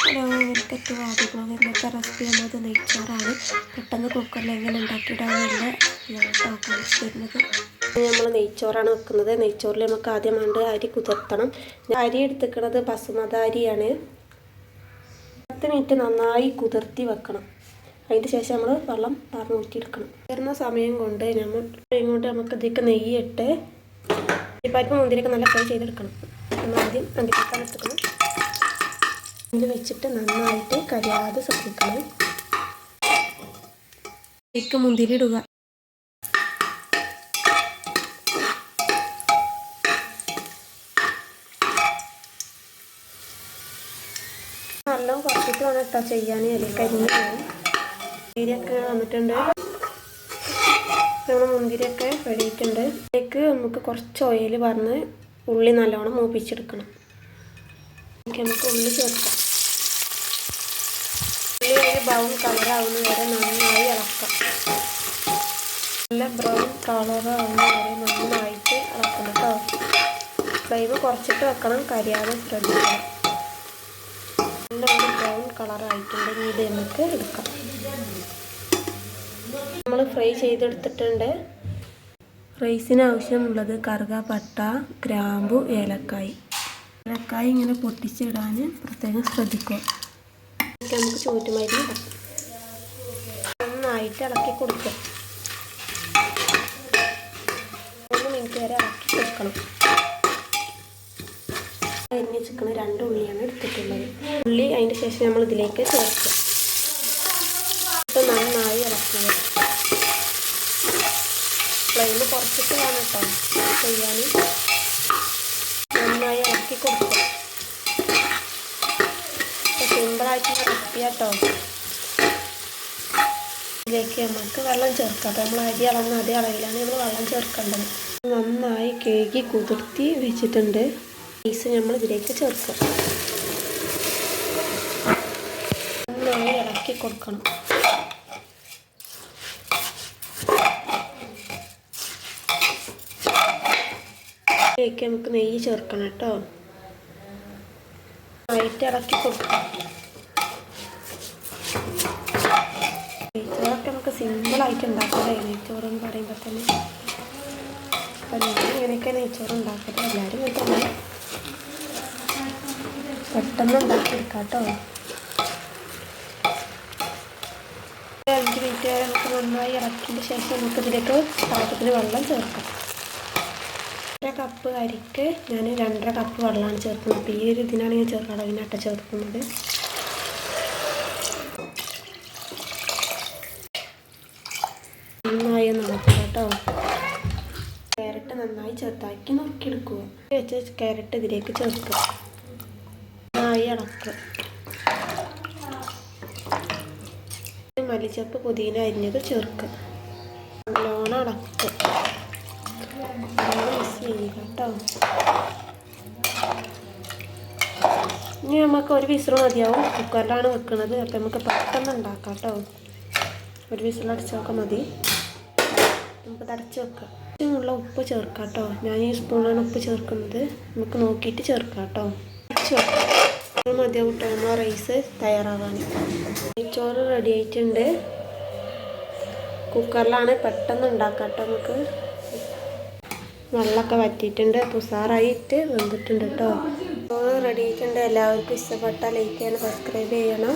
Hello, welcome to Aadi blog. ഇന്നത്തെ recipe നമ്മളത് നെയ്ച്ചോറാണ്. പെട്ടെന്ന് കുക്കറിൽ എങ്ങനെ ഉണ്ടാക്കിയിടാനുള്ള കാണിച്ചു തരുന്നത്. നമ്മൾ നെയ്ച്ചോറാണ് വെക്കുന്നത്. നെയ്ച്ചോറിൽ നമുക്ക് ആദ്യം വേണ്ട അരി കുതിർത്തണം. അരി എടുത്തിക്കുന്നത് ബസുമതി അരിയാണ്. 10 മിനിറ്റ് നന്നായി കുതിർത്തി വെക്കണം. അതിന് ശേഷം നമ്മൾ വെള്ളം ഊറ്റിയെടുക്കണം. വരുന്ന സമയം കൊണ്ട് നമുക്ക് ഇതിലേക്ക് നെയ്യിട്ട് ഈ പരിപ്പ് മുന്തിരിയൊക്കെ നല്ല ഫ്രൈ ചെയ്തെടുക്കണം. നമ്മൾ ആദ്യം അണ്ടിപ്പരിപ്പാണ് എടുക്കണം. ഇത് വെച്ചിട്ട് നന്നായിട്ട് കരിയാതെ ശ്രദ്ധിക്കണം. ഇതിലേക്ക് മുന്തിരി ഇടുക. നല്ല കുറച്ചിട്ട് വേണം കേട്ടോ ചെയ്യാൻ. അല്ലെങ്കിൽ കരിഞ്ഞ് പോകും. മുന്തിരിയൊക്കെ വന്നിട്ടുണ്ട്. നമ്മൾ മുന്തിരിയൊക്കെ റെഡിയിട്ടുണ്ട്. ഇതിലേക്ക് നമുക്ക് കുറച്ച് ഓയിൽ പറഞ്ഞ് ഉള്ളി നല്ലോണം മൂപ്പിച്ചെടുക്കണം. നമുക്ക് ഉള്ളി ചേർക്കാം. ഉള്ളി ഒരു ബ്രൗൺ കളറാവുന്ന വരെ നന്നായി ഇളക്കാം. നല്ല ബ്രൗൺ കളറാവുന്ന വരെ നന്നായിട്ട് ഇളക്കണം കേട്ടോ. ഫ്ലെയിം കുറച്ചിട്ട് വെക്കണം, കരിയാതെ ശ്രദ്ധിക്കണം. നല്ലൊരു ബ്രൗൺ കളറായിട്ടുണ്ടെങ്കിൽ ഇത് നമുക്ക് എടുക്കാം. നമ്മൾ ഫ്രൈ ചെയ്തെടുത്തിട്ടുണ്ട്. റൈസിന് ആവശ്യമുള്ളത് കറുകപ്പട്ട, ഗ്രാമ്പു, ഏലക്കായ്. ഏലക്കായ് ഇങ്ങനെ പൊട്ടിച്ചിടാൻ പ്രത്യേകം ശ്രദ്ധിക്കുക. നമുക്ക് ചൂറ്റുമരി നന്നായിട്ട് ഇളക്കി കൊടുക്കുക. 1 മിനിറ്റ് വരെ ഇളക്കി കൊടുക്കണം. അരിഞ്ഞ് വെച്ചിരിക്കുന്ന 2 ഉള്ളിയാണ് എടുത്തിട്ടുള്ളത്. ഉള്ളി അതിന് ശേഷം നമ്മൾ ഇതിലേക്ക് ചേർക്കുക. നന്നായി ഇളക്കുക. ഫ്ലെയിം കുറച്ചിട്ട് വേണം കേട്ടോ ചെയ്യാൻ. നന്നായി ഇളക്കി കൊടുക്കുക. സിമ്പിളായിട്ടുള്ള റെസിപ്പി കേട്ടോ. ഇതിലേക്ക് നമുക്ക് വെള്ളം ചേർക്കാം. അപ്പോൾ നമ്മൾ അരി അളന്ന് അതേ അളവിലാണ് നമ്മൾ വെള്ളം ചേർക്കേണ്ടത്. നന്നായി കഴുകി കുതിർത്തി വെച്ചിട്ടുണ്ട്. റൈസ് നമ്മൾ ഇതിലേക്ക് ചേർക്കുക. നന്നായി ഇളക്കി കൊടുക്കണം. ഇതിലേക്ക് നമുക്ക് നെയ്യ് ചേർക്കണം കേട്ടോ. നന്നായിട്ട് ഇളക്കി കൊടുക്കാം. നെയ്ച്ചോറൊക്കെ നമുക്ക് സിമ്പിളായിട്ട് ഉണ്ടാക്കട്ടെ. നെയ്ച്ചോറ് എന്ന് പറയുമ്പോൾ തന്നെ അപ്പം ഞാൻ ഇങ്ങനെയൊക്കെ നെയ്ച്ചോറ് ഉണ്ടാക്കട്ടെ. എല്ലാവരും ഇങ്ങനെ തന്നെ പെട്ടെന്ന് ഉണ്ടാക്കിയെടുക്കാം കേട്ടോ. 5 മിനിറ്റ് വരെ നമുക്ക് നന്നായി ഇളക്കിയതിന് ശേഷം നമുക്ക് ഇതിലേക്ക് പാത്രത്തിൽ വെള്ളം ചേർക്കാം. 1 കപ്പ് അരിക്ക് ഞാൻ 2.5 കപ്പ് വെള്ളമാണ് ചേർക്കുന്നത്. അപ്പോൾ ഈ ഒരു ഇതിനാണ് ഞാൻ അളവിനാട്ട ചേർക്കുന്നത്. നന്നായി നടക്കുക കേട്ടോ. ക്യാരറ്റ് നന്നായി ചെറുതാക്കി നുറുക്കിയെടുക്കുക. വെച്ച് ക്യാരറ്റ് ഇതിലേക്ക് ചേർക്കുക. നന്നായി ഇളക്കുക. മല്ലിച്ചപ്പ് പുതിന അരിഞ്ഞത് ചേർക്കുക. നല്ലോണം ഇളക്കുക. കേട്ടോ. ഇനി നമുക്ക് 1 വിസിൽ മതിയാവും. കുക്കറിലാണ് വെക്കുന്നത്. അപ്പം നമുക്ക് പെട്ടെന്ന് ഉണ്ടാക്കാം കേട്ടോ. 1 വിസിൽ അടിച്ചൊക്കെ മതി. നമുക്ക് അടച്ച് വെക്കാം. ഉള്ള ഉപ്പ് ചേർക്കാം കേട്ടോ. ഞാൻ ഈ സ്പൂണാണ് ഉപ്പ് ചേർക്കുന്നത്. നമുക്ക് നോക്കിയിട്ട് ചേർക്കാം കേട്ടോ. അടച്ച് വെക്കാം. മതിയാവും കേട്ടോ നമ്മൾ റൈസ് തയ്യാറാവാൻ. ചോറ് റെഡി ആയിട്ടുണ്ട്. കുക്കറിലാണ് പെട്ടെന്ന് ഉണ്ടാക്കാം കേട്ടോ. നമുക്ക് വെള്ളമൊക്കെ വറ്റിയിട്ടുണ്ട്. ഉസാറായിട്ട് വെന്തിട്ടുണ്ട് കേട്ടോ. ചോറ് റെഡി ആയിട്ടുണ്ട്. എല്ലാവർക്കും ഇഷ്ടപ്പെട്ടാൽ ലൈക്ക് ചെയ്യണം, സബ്സ്ക്രൈബ് ചെയ്യണം.